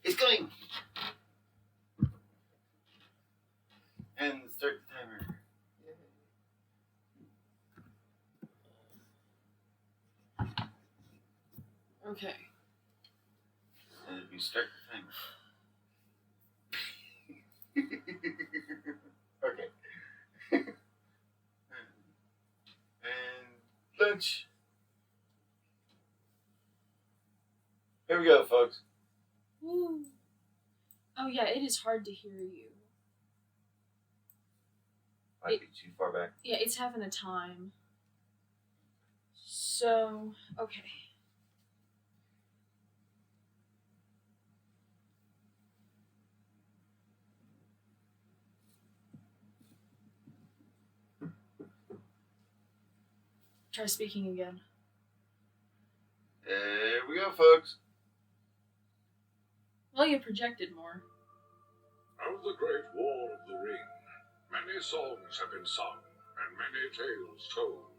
It's going! And start the timer. Okay. And we start the timer. Okay. And lunch. Here we go, folks. Woo. Oh yeah, it is hard to hear you. Might be too far back. Yeah, it's having a time. So, okay. Try speaking again. Here we go, folks. Well, you projected more. Of the Great War of the Ring, many songs have been sung and many tales told.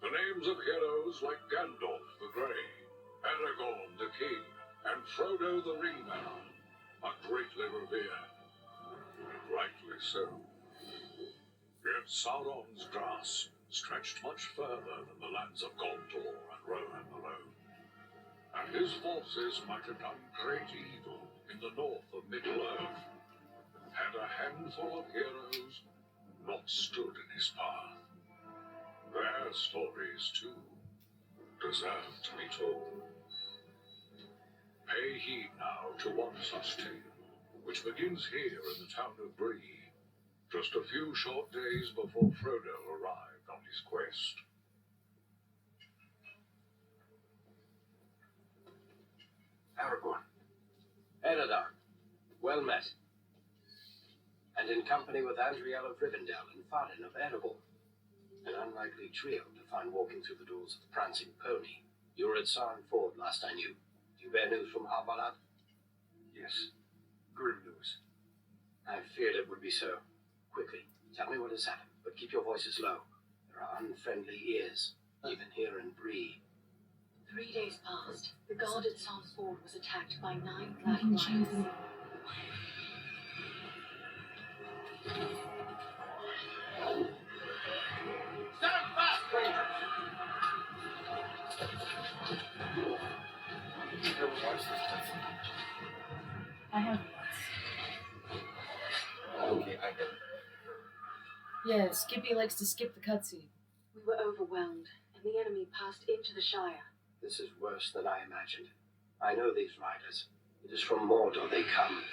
The names of heroes like Gandalf the Grey, Aragorn the King, and Frodo the Ringbearer are greatly revered, and rightly so. Yet Sauron's grasp stretched much further than the lands of Gondor and Rohan alone, and his forces might have done great evil in the north of Middle-earth, had a handful of heroes not stood in his path. Their stories, too, deserve to be told. Pay heed now to one such tale, which begins here in the town of Bree, just a few short days before Frodo arrived on his quest. Aragorn. Eredar. Well met. And in company with Andriel of Rivendell and Farin of Erebor. An unlikely trio to find walking through the doors of the Prancing Pony. You were at Sarn Ford last I knew. Do you bear news from Harbalad? Yes. Grim news. I feared it would be so. Quickly, tell me what has happened, but keep your voices low. There are unfriendly ears, even here in Bree. 3 days passed. The guard at Sarn Ford was attacked by 9 black riders. Stand fast, Rangers! Never watched this cutscene. I have Okay, I get it. Yeah, Skippy likes to skip the cutscene. We were overwhelmed, and the enemy passed into the Shire. This is worse than I imagined. I know these riders. It is from Mordor they come.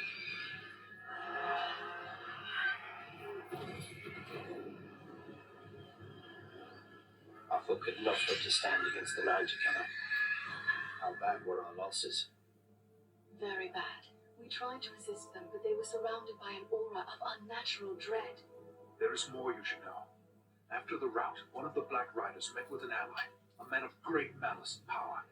Our foot could not hope to stand against the 9 together. How bad were our losses? Very bad. We tried to assist them, but they were surrounded by an aura of unnatural dread. There is more you should know. After the rout, one of the Black Riders met with an ally, a man of great malice and power.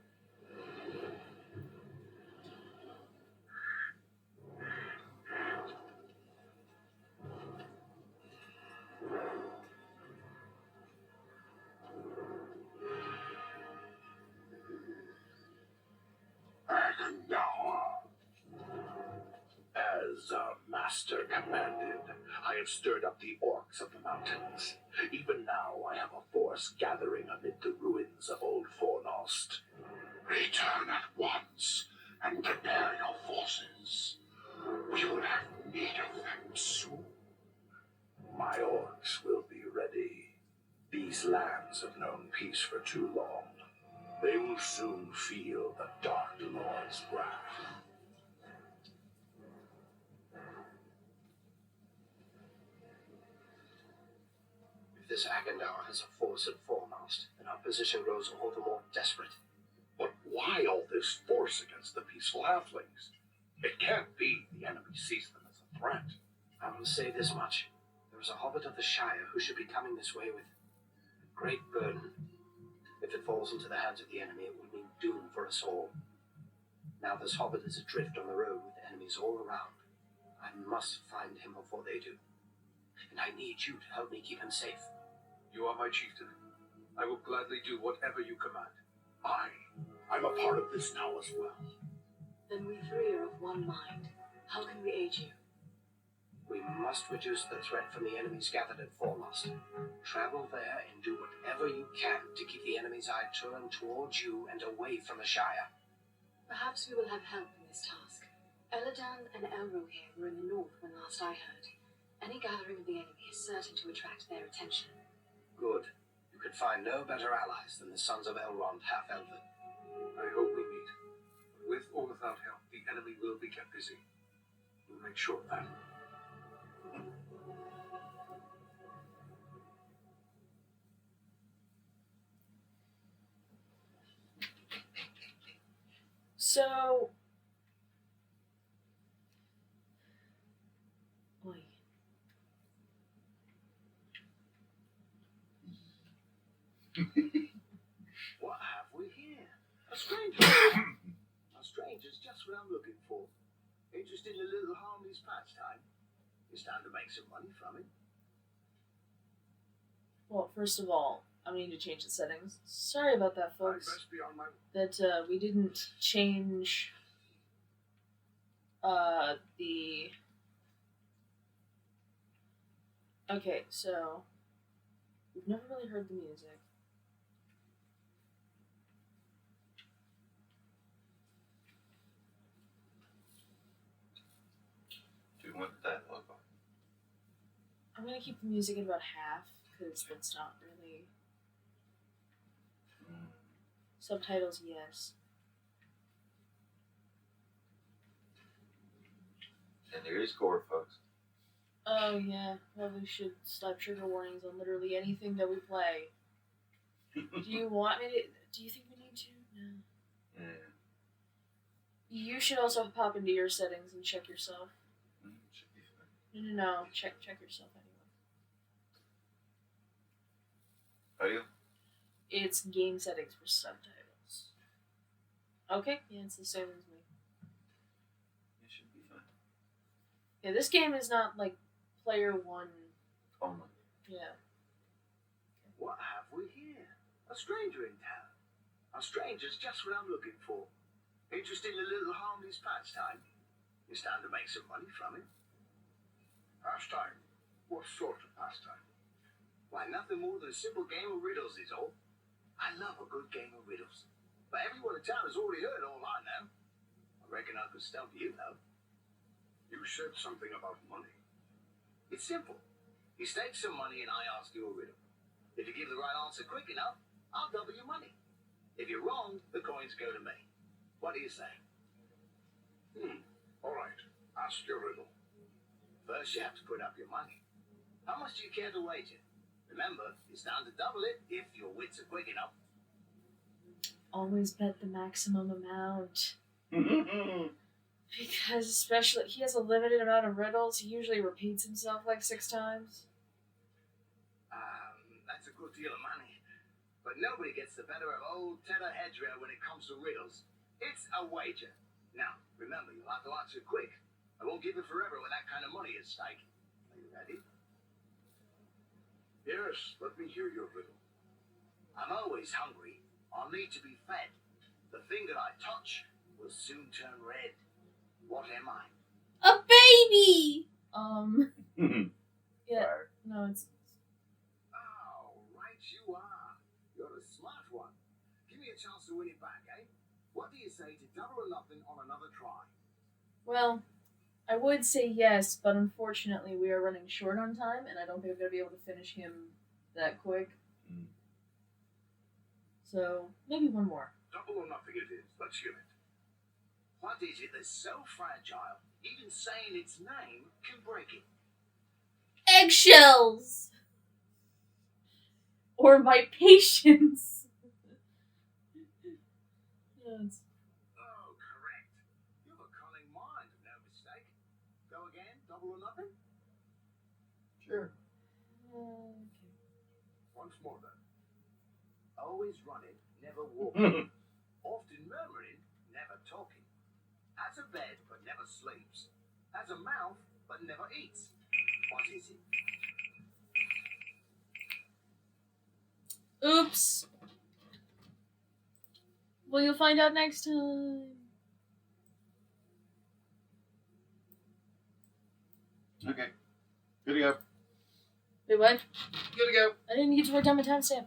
As our master commanded, I have stirred up the orcs of the mountains. Even now I have a force gathering amid the ruins of Old Fornost. Return at once and prepare your forces. We will have need of them soon. My orcs will be ready. These lands have known peace for too long. They will soon feel the Dark Lord's wrath. If this Agandar has a force at Fornost, then our position grows all the more desperate. But why all this force against the peaceful halflings? It can't be the enemy sees them as a threat. I will say this much. There is a hobbit of the Shire who should be coming this way with a great burden. If it falls into the hands of the enemy, it will mean doom for us all. Now this hobbit is adrift on the road with enemies all around. I must find him before they do. And I need you to help me keep him safe. You are my chieftain. I will gladly do whatever you command. I'm a part of this now as well. Then we three are of one mind. How can we aid you? We must reduce the threat from the enemies gathered at Foremost. Travel there and do whatever you can to keep the enemy's eye turned towards you and away from the Shire. Perhaps we will have help in this task. Eladan and Elro here were in the north when last I heard. Any gathering of the enemy is certain to attract their attention. Good. You could find no better allies than the sons of Elrond half-elven. I hope we meet. With or without help, the enemy will be kept busy. We'll make sure of that. So, Oy. What have we here? A stranger. A stranger's just what I'm looking for. Interested in a little harmless pastime? It's time to make some money from it. Well, first of all, I'm gonna need to change the settings. Sorry about that, I'd folks. best be on my That we didn't change the. Okay, so we've never really heard the music. Do you want that logo? I'm gonna keep the music at about half because that's not really subtitles. Yes. And there is gore, folks. Oh yeah, probably should slap trigger warnings on literally anything that we play. Do you want me to? Do you think we need to? No. Yeah. You should also pop into your settings and check yourself. Should be fine. No. Check yourself anyway. Are you? It's game settings for subtitles. Okay, yeah, it's the same as me. It should be fine. Yeah, this game is not like player one. Only. Yeah. What have we here? A stranger in town. A stranger's just what I'm looking for. Interested in a little harmless pastime? It's time to make some money from it. pastime. What sort of pastime? Why, nothing more than a simple game of riddles is all. I love a good game of riddles. But everyone in town has already heard all I know. I reckon I could stump you, though. You said something about money. It's simple. You stake some money and I ask you a riddle. If you give the right answer quick enough, I'll double your money. If you're wrong, the coins go to me. What do you say? All right. Ask your riddle. First, you have to put up your money. How much do you care to wager? Remember, it's time to double it if your wits are quick enough. Always bet the maximum amount. Because especially, he has a limited amount of riddles. He usually repeats himself like 6 times. That's a good deal of money. But nobody gets the better of old Tedder Hedgerow when it comes to riddles. It's a wager. Now, remember, you'll have to answer quick. I won't give it forever with that kind of money at stake. Are you ready? Yes, let me hear your riddle. I'm always hungry. I'll need to be fed. The thing that I touch will soon turn red. What am I? A baby! Yeah, Fire. no, it's... Oh, right you are. You're a smart one. Give me a chance to win it back, eh? What do you say to double or nothing on another try? Well, I would say yes, but unfortunately we are running short on time, and I don't think I'm going to be able to finish him that quick. So, maybe one more. Double or nothing it is. Let's hear it. What is it that's so fragile, even saying its name can break it? Eggshells! Or my patience! Yes. Oh, correct. You have a cunning mind, no mistake. Go again, double or nothing? Sure. Okay. Once more then. Always running, never walking. Often murmuring, never talking. Has a bed, but never sleeps. Has a mouth, but never eats. What is it? Oops! Well, you'll find out next time. Okay. Good to go. Wait, what? Good to go. I didn't get to write down my timestamp.